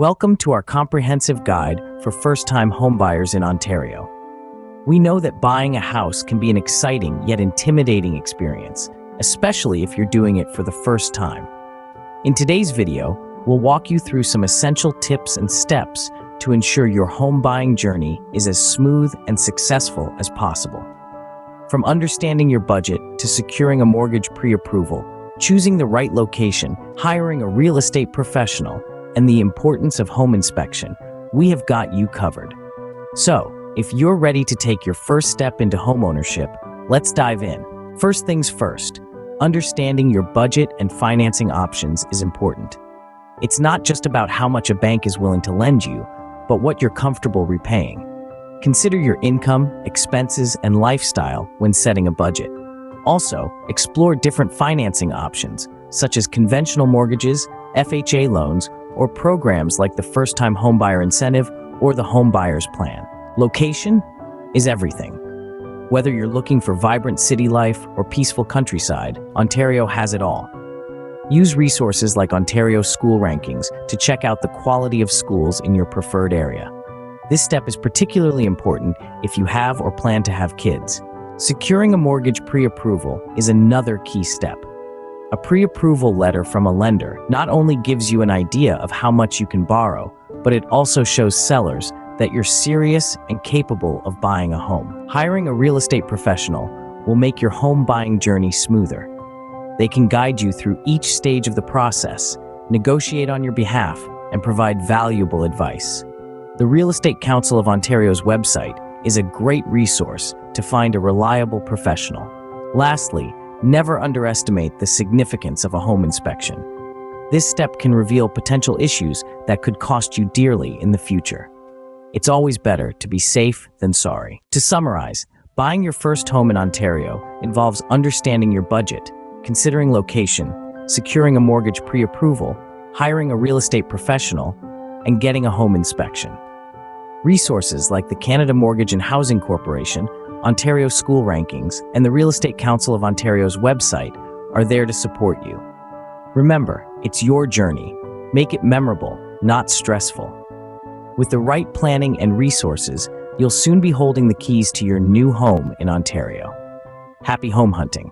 Welcome to our comprehensive guide for first-time homebuyers in Ontario. We know that buying a house can be an exciting yet intimidating experience, especially if you're doing it for the first time. In today's video, we'll walk you through some essential tips and steps to ensure your home buying journey is as smooth and successful as possible. From understanding your budget to securing a mortgage pre-approval, choosing the right location, hiring a real estate professional, and the importance of home inspection, we have got you covered. So, if you're ready to take your first step into homeownership, let's dive in. First things first, understanding your budget and financing options is important. It's not just about how much a bank is willing to lend you, but what you're comfortable repaying. Consider your income, expenses, and lifestyle when setting a budget. Also, explore different financing options, such as conventional mortgages, FHA loans, or programs like the First-Time Homebuyer Incentive or the Homebuyer's Plan. Location is everything. Whether you're looking for vibrant city life or peaceful countryside, Ontario has it all. Use resources like Ontario school rankings to check out the quality of schools in your preferred area. This step is particularly important if you have or plan to have kids. Securing a mortgage pre-approval is another key step. A pre-approval letter from a lender not only gives you an idea of how much you can borrow, but it also shows sellers that you're serious and capable of buying a home. Hiring a real estate professional will make your home buying journey smoother. They can guide you through each stage of the process, negotiate on your behalf, and provide valuable advice. The Real Estate Council of Ontario's website is a great resource to find a reliable professional. Lastly, never underestimate the significance of a home inspection. This step can reveal potential issues that could cost you dearly in the future. It's always better to be safe than sorry. To summarize, buying your first home in Ontario involves understanding your budget, considering location, securing a mortgage pre-approval, hiring a real estate professional, and getting a home inspection. Resources like the Canada Mortgage and Housing Corporation, Ontario School Rankings, and the Real Estate Council of Ontario's website are there to support you. Remember, it's your journey. Make it memorable, not stressful. With the right planning and resources, you'll soon be holding the keys to your new home in Ontario. Happy home hunting!